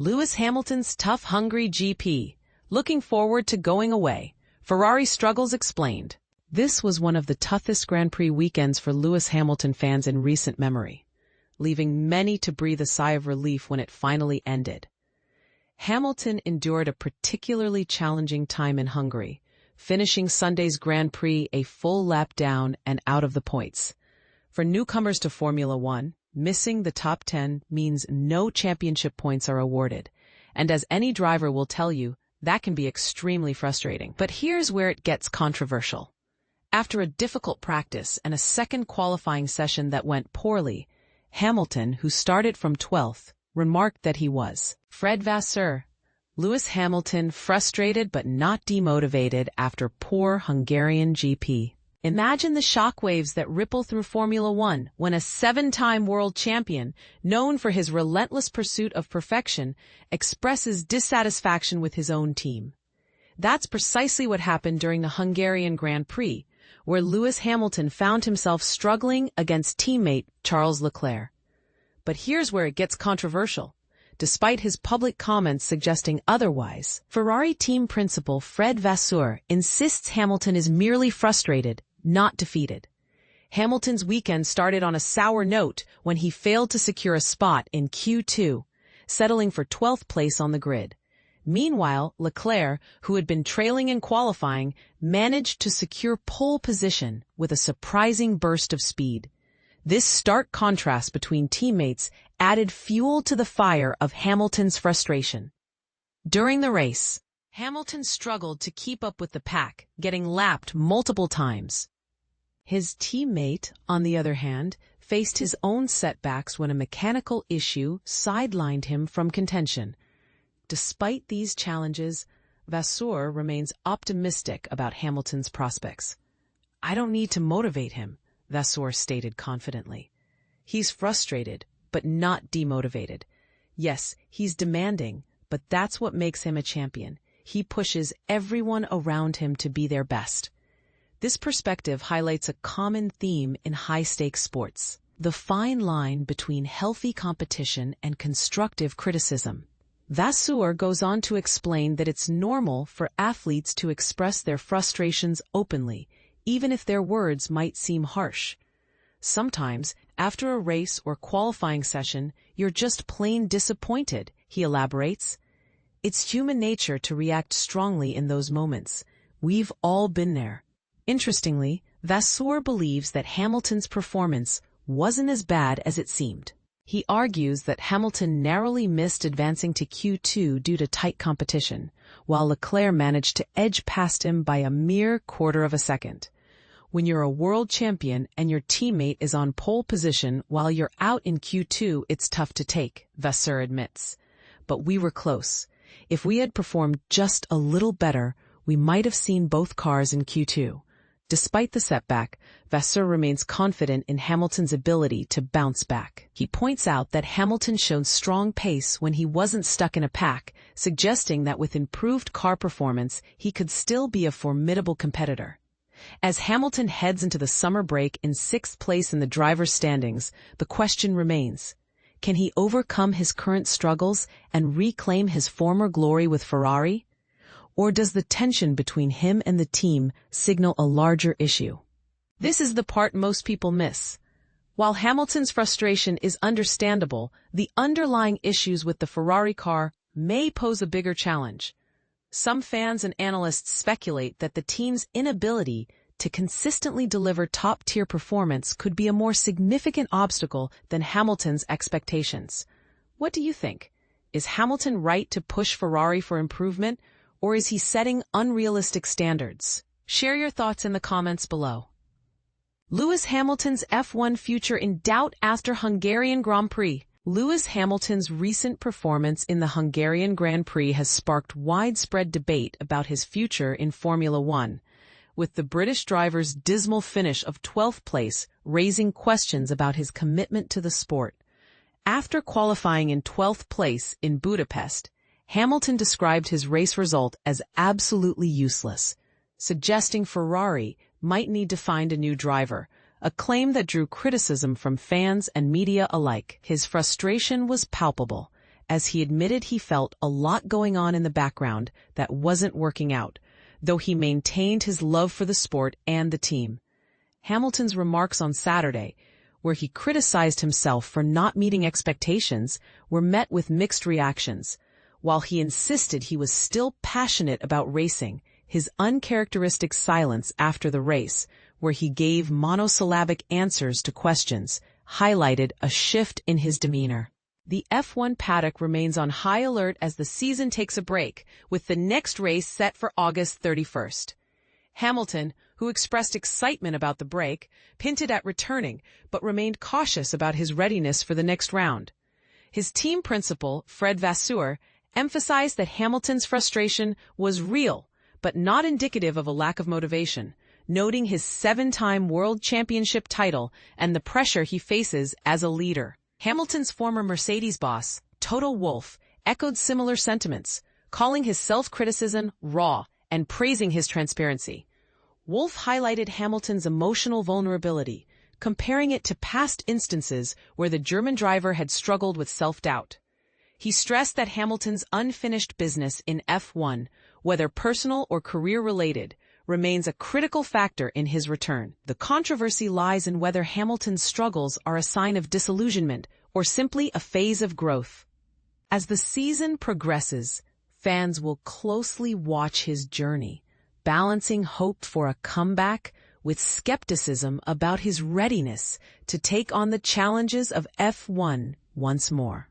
Lewis Hamilton's tough Hungary GP. Looking forward to going away. Ferrari struggles explained. This was one of the toughest Grand Prix weekends for Lewis Hamilton fans in recent memory, leaving many to breathe a sigh of relief when it finally ended. Hamilton endured a particularly challenging time in Hungary, finishing Sunday's Grand Prix a full lap down and out of the points. For newcomers to Formula One, missing the top 10 means no championship points are awarded, and as any driver will tell you, that can be extremely frustrating. But here's where it gets controversial. After a difficult practice and a second qualifying session that went poorly, Hamilton, who started from 12th, remarked that he was Fred Vasseur. Lewis Hamilton frustrated but not demotivated after poor Hungarian GP. Imagine the shockwaves that ripple through Formula One when a 7-time world champion, known for his relentless pursuit of perfection, expresses dissatisfaction with his own team. That's precisely what happened during the Hungarian Grand Prix, where Lewis Hamilton found himself struggling against teammate Charles Leclerc. But here's where it gets controversial. Despite his public comments suggesting otherwise, Ferrari team principal Fred Vasseur insists Hamilton is merely frustrated, not defeated. Hamilton's weekend started on a sour note when he failed to secure a spot in Q2, settling for 12th place on the grid. Meanwhile, Leclerc, who had been trailing in qualifying, managed to secure pole position with a surprising burst of speed. This stark contrast between teammates added fuel to the fire of Hamilton's frustration. During the race, Hamilton struggled to keep up with the pack, getting lapped multiple times. His teammate, on the other hand, faced his own setbacks when a mechanical issue sidelined him from contention. Despite these challenges, Vasseur remains optimistic about Hamilton's prospects. "I don't need to motivate him," Vasseur stated confidently. "He's frustrated, but not demotivated. Yes, he's demanding, but that's what makes him a champion. He pushes everyone around him to be their best." This perspective highlights a common theme in high-stakes sports: the fine line between healthy competition and constructive criticism. Vasseur goes on to explain that it's normal for athletes to express their frustrations openly, even if their words might seem harsh. Sometimes, after a race or qualifying session, you're just plain disappointed, he elaborates. It's human nature to react strongly in those moments. We've all been there. Interestingly, Vasseur believes that Hamilton's performance wasn't as bad as it seemed. He argues that Hamilton narrowly missed advancing to Q2 due to tight competition, while Leclerc managed to edge past him by a mere quarter of a second. When you're a world champion and your teammate is on pole position while you're out in Q2, it's tough to take, Vasseur admits. But we were close. If we had performed just a little better, we might have seen both cars in Q2. Despite the setback, Vasseur remains confident in Hamilton's ability to bounce back. He points out that Hamilton showed strong pace when he wasn't stuck in a pack, suggesting that with improved car performance, he could still be a formidable competitor. As Hamilton heads into the summer break in 6th place in the driver's standings, the question remains: can he overcome his current struggles and reclaim his former glory with Ferrari? Or does the tension between him and the team signal a larger issue? This is the part most people miss. While Hamilton's frustration is understandable, the underlying issues with the Ferrari car may pose a bigger challenge. Some fans and analysts speculate that the team's inability to consistently deliver top-tier performance could be a more significant obstacle than Hamilton's expectations. What do you think? Is Hamilton right to push Ferrari for improvement, or is he setting unrealistic standards? Share your thoughts in the comments below. Lewis Hamilton's F1 future in doubt after Hungarian Grand Prix. Lewis Hamilton's recent performance in the Hungarian Grand Prix has sparked widespread debate about his future in Formula One, with the British driver's dismal finish of 12th place raising questions about his commitment to the sport. After qualifying in 12th place in Budapest, Hamilton described his race result as absolutely useless, suggesting Ferrari might need to find a new driver, a claim that drew criticism from fans and media alike. His frustration was palpable, as he admitted he felt a lot going on in the background that wasn't working out, though he maintained his love for the sport and the team. Hamilton's remarks on Saturday, where he criticized himself for not meeting expectations, were met with mixed reactions. While he insisted he was still passionate about racing, his uncharacteristic silence after the race, where he gave monosyllabic answers to questions, highlighted a shift in his demeanor. The F1 paddock remains on high alert as the season takes a break, with the next race set for August 31st. Hamilton, who expressed excitement about the break, hinted at returning, but remained cautious about his readiness for the next round. His team principal, Vasseur, emphasized that Hamilton's frustration was real, but not indicative of a lack of motivation, noting his 7-time World Championship title and the pressure he faces as a leader. Hamilton's former Mercedes boss, Toto Wolff, echoed similar sentiments, calling his self-criticism raw and praising his transparency. Wolff highlighted Hamilton's emotional vulnerability, comparing it to past instances where the German driver had struggled with self-doubt. He stressed that Hamilton's unfinished business in F1, whether personal or career-related, remains a critical factor in his return. The controversy lies in whether Hamilton's struggles are a sign of disillusionment or simply a phase of growth. As the season progresses, fans will closely watch his journey, balancing hope for a comeback with skepticism about his readiness to take on the challenges of F1 once more.